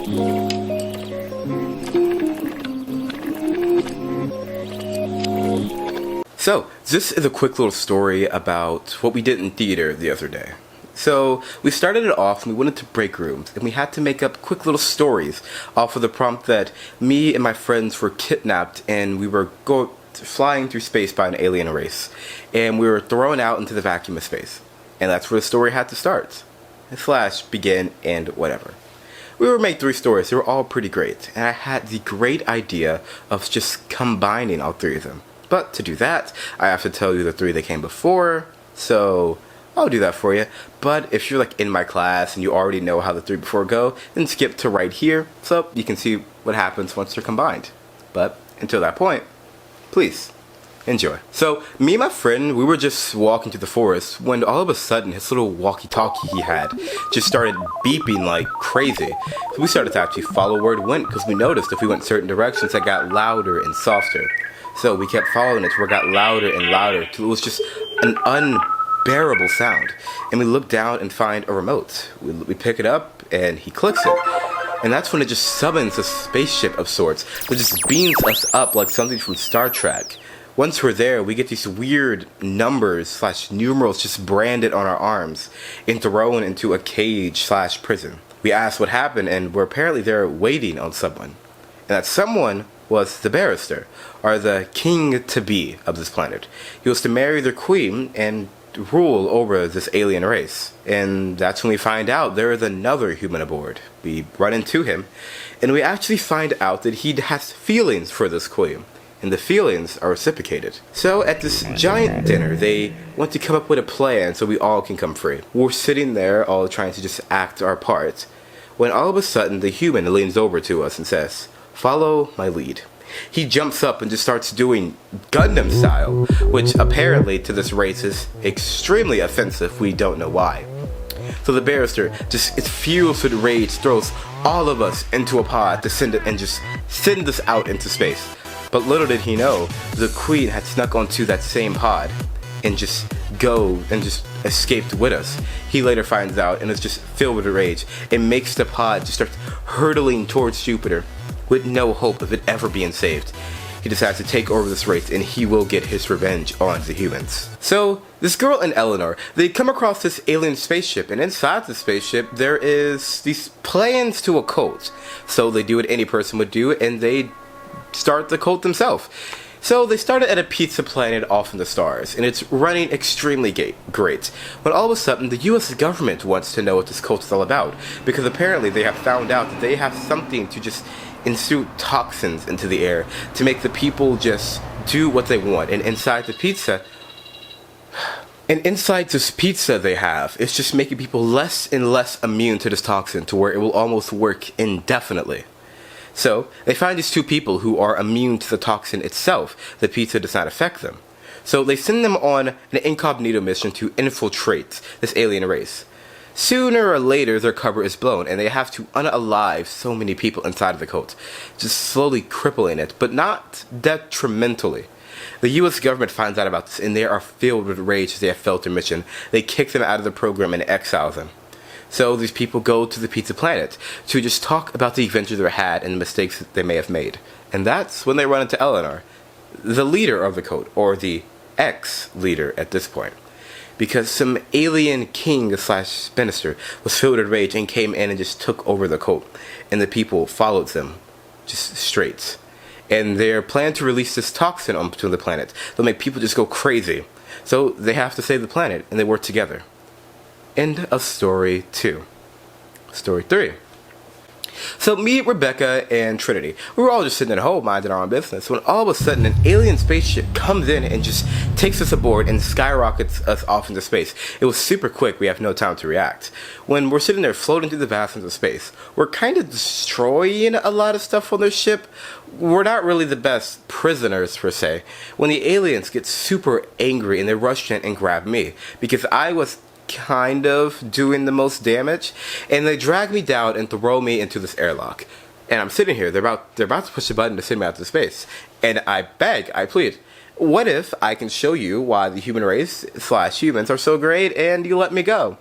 So, this is a quick little story about what we did in theater the other day. So, we started it off and we went into break rooms and we had to make up quick little stories off of the prompt that me and my friends were kidnapped and we were flying through space by an alien race. And we were thrown out into the vacuum of space. And that's where the story had to start. / begin and whatever. We were made 3 stories. They were all pretty great. And I had the great idea of just combining all 3 of them. But to do that, I have to tell you the 3 that came before, so I'll do that for you. But if you're like in my class and you already know how the 3 before go, then skip to right here so you can see what happens once they're combined. But until that point, please enjoy. So me and my friend, we were just walking through the forest when all of a sudden his little walkie-talkie he had just started beeping like crazy. So we started to actually follow where it went because we noticed if we went certain directions it got louder and softer. So we kept following it where it got louder and louder till it was just an unbearable sound. And we look down and find a remote. We pick it up and he clicks it. And that's when it just summons a spaceship of sorts that just beams us up like something from Star Trek. Once we're there, we get these weird numbers / numerals just branded on our arms and thrown into a cage / prison. We asked what happened and we're apparently there waiting on someone. And that someone was the barrister, or the king-to-be of this planet. He was to marry their queen and rule over this alien race. And that's when we find out there is another human aboard. We run into him, and we actually find out that he has feelings for this queen. And the feelings are reciprocated. So at this giant dinner, they want to come up with a plan so we all can come free. We're sitting there all trying to just act our part, when all of a sudden the human leans over to us and says, "Follow my lead." He jumps up and just starts doing Gundam style, which apparently to this race is extremely offensive. We don't know why. So the barrister just is fused with rage, throws all of us into a pod to send us out into space. But little did he know, the queen had snuck onto that same pod and just escaped with us. He later finds out and is just filled with rage and makes the pod just start hurtling towards Jupiter with no hope of it ever being saved. He decides to take over this race and he will get his revenge on the humans. So this girl and Eleanor, they come across this alien spaceship, and inside the spaceship there is these plans to a cult. So they do what any person would do and they start the cult themselves. So they started at a pizza planet off in the stars, and it's running extremely great. When all of a sudden, the US government wants to know what this cult is all about, because apparently they have found out that they have something to just ensue toxins into the air to make the people just do what they want. And inside this pizza they have, it's just making people less and less immune to this toxin to where it will almost work indefinitely. So, they find these 2 people who are immune to the toxin itself. The pizza does not affect them. So, they send them on an incognito mission to infiltrate this alien race. Sooner or later, their cover is blown, and they have to unalive so many people inside of the cult, just slowly crippling it, but not detrimentally. The US government finds out about this, and they are filled with rage as they have failed their mission. They kick them out of the program and exile them. So these people go to the pizza planet to just talk about the adventures they had and the mistakes that they may have made. And that's when they run into Eleanor, the leader of the cult, or the ex-leader at this point. Because some alien king / minister was filled with rage and came in and just took over the cult. And the people followed them, just straight. And their plan to release this toxin onto the planet, they'll make people just go crazy. So they have to save the planet, and they work together. End of story 2. Story 3. So me, Rebecca, and Trinity, we were all just sitting at home minding our own business when all of a sudden an alien spaceship comes in and just takes us aboard and skyrockets us off into space. It was super quick, we have no time to react. When we're sitting there floating through the vastness of space, we're kind of destroying a lot of stuff on their ship. We're not really the best prisoners per se. When the aliens get super angry and they rush in and grab me, because I was kind of doing the most damage, and they drag me down and throw me into this airlock. And I'm sitting here, they're about to push the button to send me out to space. And I plead, what if I can show you why the human race / humans are so great and you let me go?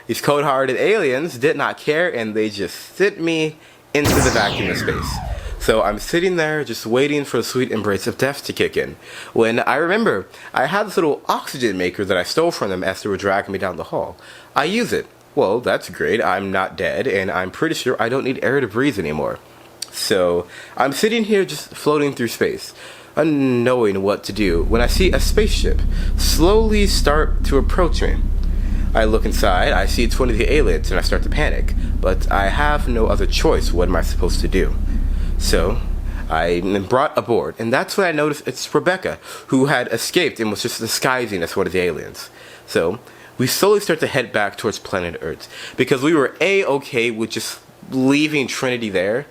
These cold-hearted aliens did not care, and they just sent me into the vacuum of space. So I'm sitting there just waiting for the sweet embrace of death to kick in, when I remember I had this little oxygen maker that I stole from them as they were dragging me down the hall. I use it. Well, that's great. I'm not dead, and I'm pretty sure I don't need air to breathe anymore. So I'm sitting here just floating through space, unknowing what to do, when I see a spaceship slowly start to approach me. I look inside, I see it's one of the aliens, and I start to panic, but I have no other choice. What am I supposed to do? So I am brought aboard, and that's when I notice it's Rebecca, who had escaped and was just disguising as one of the aliens. So we slowly start to head back towards planet Earth, because we were A-okay with just leaving Trinity there.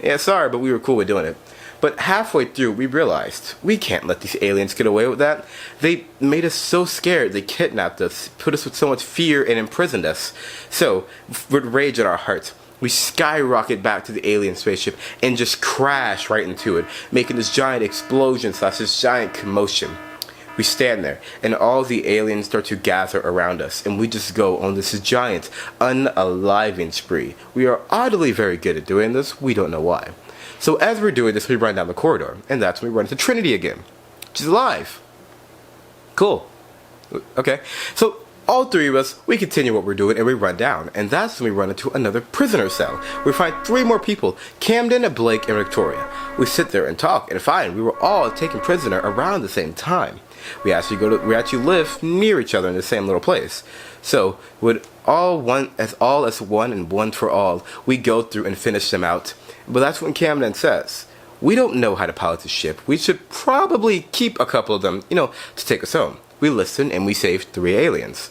Yeah, sorry, but we were cool with doing it. But halfway through, we realized we can't let these aliens get away with that. They made us so scared, they kidnapped us, put us with so much fear, and imprisoned us. So, with rage in our hearts, we skyrocket back to the alien spaceship and just crash right into it, making this giant explosion / this giant commotion. We stand there, and all the aliens start to gather around us, and we just go on this giant, unaliving spree. We are oddly very good at doing this, we don't know why. So as we're doing this, we run down the corridor, and that's when we run into Trinity again. She's alive. Cool. Okay, so all three of us, we continue what we're doing and we run down, and that's when we run into another prisoner cell. We find 3 more people, Camden, Blake, and Victoria. We sit there and talk and find we were all taken prisoner around the same time. We actually live near each other in the same little place. So, with all as one and one for all, we go through and finish them out. But that's when Camden says, we don't know how to pilot the ship. We should probably keep a couple of them, to take us home. We listen and we save 3 aliens.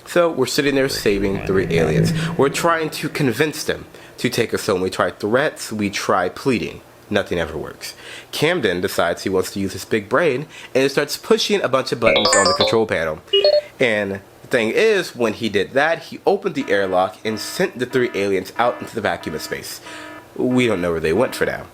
So we're sitting there saving 3 aliens. We're trying to convince them to take us home. We try threats, we try pleading. Nothing ever works. Camden decides he wants to use his big brain and starts pushing a bunch of buttons on the control panel. And the thing is, when he did that, he opened the airlock and sent the 3 aliens out into the vacuum of space. We don't know where they went for now.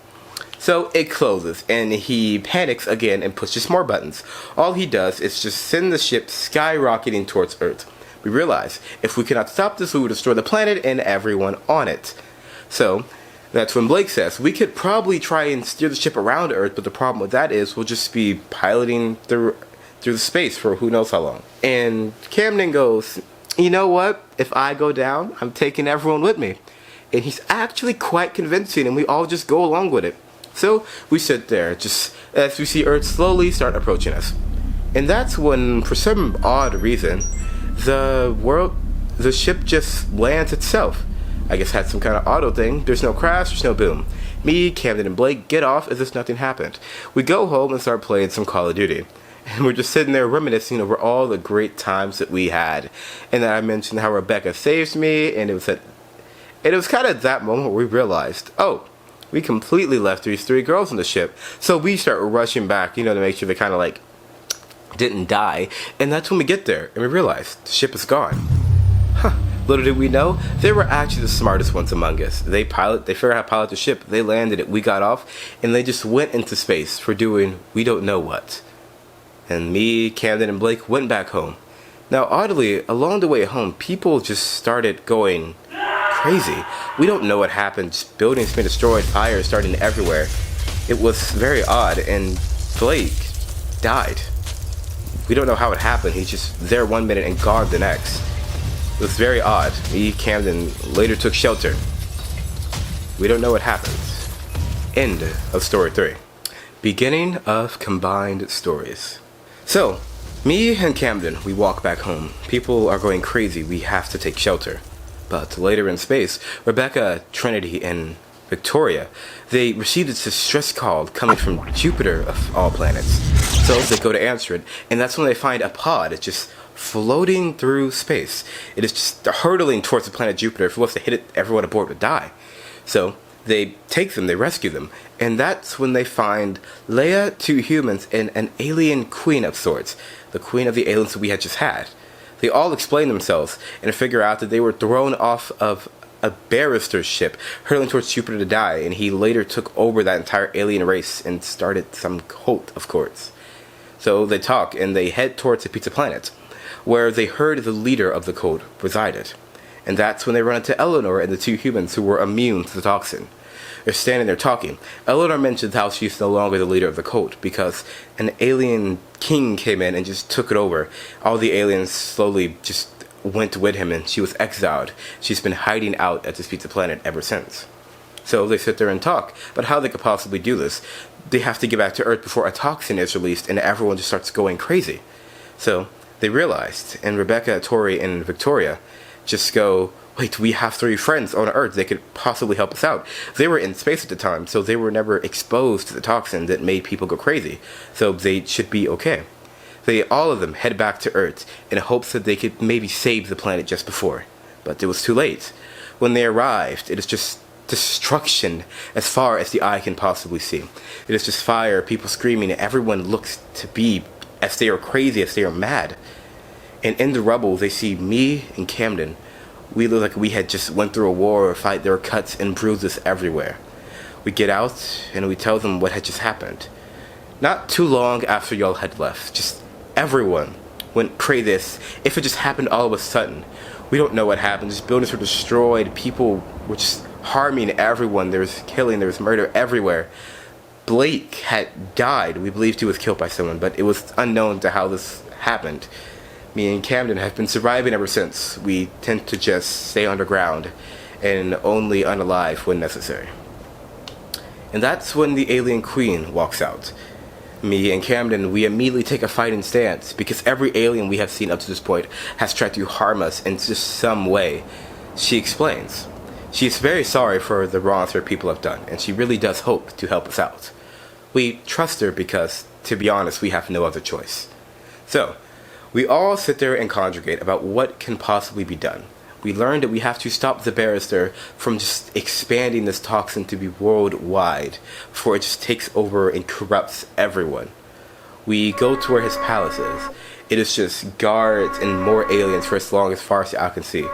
So it closes, and he panics again and pushes more buttons. All he does is just send the ship skyrocketing towards Earth. We realize, if we cannot stop this, we will destroy the planet and everyone on it. So that's when Blake says, we could probably try and steer the ship around Earth, but the problem with that is we'll just be piloting through the space for who knows how long. And Camden goes, you know what? If I go down, I'm taking everyone with me. And he's actually quite convincing, and we all just go along with it. So we sit there, just as we see Earth slowly start approaching us. And that's when, for some odd reason, the ship just lands itself. I guess had some kind of auto thing. There's no crash, there's no boom. Me, Camden, and Blake get off as if nothing happened. We go home and start playing some Call of Duty. And we're just sitting there reminiscing over all the great times that we had. And then I mentioned how Rebecca saves me, and it was kind of that moment where we realized, oh, we completely left these 3 girls on the ship. So we start rushing back, to make sure they kind of didn't die. And that's when we get there and we realize the ship is gone. Little did we know, they were actually the smartest ones among us. They figured out how to pilot the ship, they landed it, we got off, and they just went into space for doing we don't know what. And me, Camden, and Blake went back home. Now oddly, along the way home, people just started going crazy. We don't know what happened, just buildings being destroyed, fires starting everywhere. It was very odd, and Blake died. We don't know how it happened, he's just there one minute and gone the next. It was very odd. Me, Camden, later took shelter. We don't know what happens. End of story 3. Beginning of combined stories. So, me and Camden, we walk back home. People are going crazy, we have to take shelter. But later in space, Rebecca, Trinity, and Victoria, they received this distress call coming from Jupiter of all planets. So they go to answer it, and that's when they find a pod. It's just floating through space. It is just hurtling towards the planet Jupiter. If it was to hit it, everyone aboard would die. So they take them, they rescue them, and that's when they find Leia, 2 humans, and an alien queen of sorts, the queen of the aliens that we had just had. They all explain themselves and figure out that they were thrown off of a barrister's ship, hurtling towards Jupiter to die, and he later took over that entire alien race and started some cult of courts. So they talk and they head towards the Pizza Planet, where they heard the leader of the cult resided. And that's when they run into Eleanor and the two humans who were immune to the toxin. They're standing there talking. Eleanor mentions how she's no longer the leader of the cult because an alien king came in and just took it over. All the aliens slowly just went with him and she was exiled. She's been hiding out at this pizza planet ever since. So they sit there and talk about how they could possibly do this. They have to get back to Earth before a toxin is released and everyone just starts going crazy. So they realized, and Rebecca, Tori, and Victoria just go, wait, we have 3 friends on Earth. They could possibly help us out. They were in space at the time, so they were never exposed to the toxin that made people go crazy. So they should be okay. All of them head back to Earth in hopes that they could maybe save the planet just before. But it was too late. When they arrived, it is just destruction as far as the eye can possibly see. It is just fire, people screaming, and everyone looks to be as they are crazy, as they are mad. And in the rubble, they see me and Camden. We look like we had just went through a war or a fight. There were cuts and bruises everywhere. We get out and we tell them what had just happened. Not too long after y'all had left, just everyone went crazy. If it just happened all of a sudden. We don't know what happened. Just buildings were destroyed. People were just harming everyone. There was killing, there was murder everywhere. Blake had died. We believed he was killed by someone, but it was unknown to how this happened. Me and Camden have been surviving ever since. We tend to just stay underground and only unalive when necessary. And that's when the alien queen walks out. Me and Camden, we immediately take a fighting stance because every alien we have seen up to this point has tried to harm us in just some way. She explains. She is very sorry for the wrongs her people have done, and she really does hope to help us out. We trust her because, to be honest, we have no other choice. So, we all sit there and congregate about what can possibly be done. We learn that we have to stop the barrister from just expanding this toxin to be worldwide, before it just takes over and corrupts everyone. We go to where his palace is. It is just guards and more aliens for as long as far as the eye can see.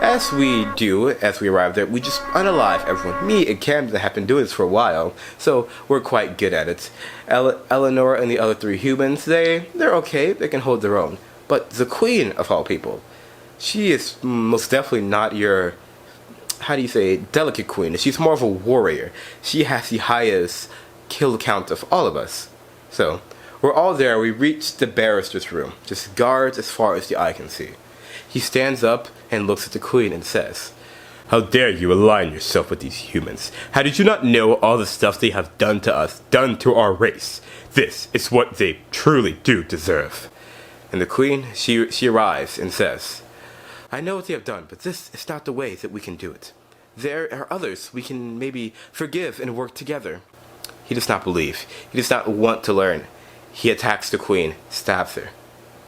As we do, as we arrive there, we just unalive everyone. Me and Camden have been doing this for a while, so we're quite good at it. Eleanor and the other 3 humans, they're okay, they can hold their own. But the queen of all people, she is most definitely not your, delicate queen. She's more of a warrior. She has the highest kill count of all of us. So, we're all there. We reach the barrister's room. Just guards as far as the eye can see. He stands up and looks at the queen and says, "How dare you align yourself with these humans? How did you not know all the stuff they have done to us, done to our race? This is what they truly do deserve." And the queen, she arrives and says, "I know what they have done, but this is not the way that we can do it. There are others we can maybe forgive and work together." He does not believe. He does not want to learn. He attacks the queen, stabs her.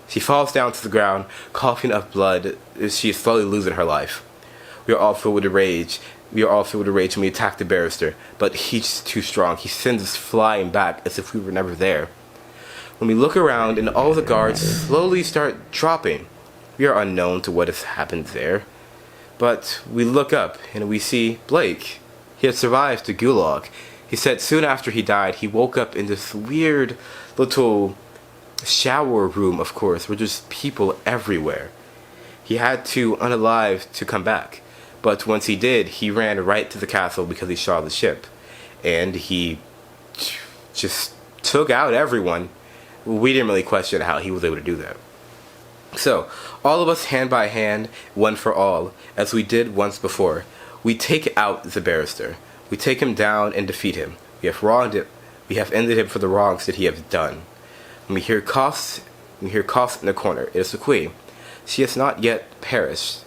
She falls down to the ground, coughing up blood as she is slowly losing her life. We are all filled with rage. When we attack the barrister, but he's too strong. He sends us flying back as if we were never there. When we look around and all the guards slowly start dropping, we are unknown to what has happened there. But we look up and we see Blake. He had survived the gulag. He said soon after he died, he woke up in this weird little shower room, of course, where there's people everywhere. He had to unalive to come back. But once he did, he ran right to the castle because he saw the ship. And he just took out everyone. We didn't really question how he was able to do that. So, all of us hand by hand, one for all, as we did once before, we take out the barrister. We take him down and defeat him. We have wronged him. We have ended him for the wrongs that he has done. When we hear coughs in the corner. It is the queen. She has not yet perished.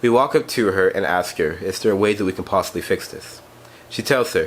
We walk up to her and ask her, is there a way that we can possibly fix this? She tells her,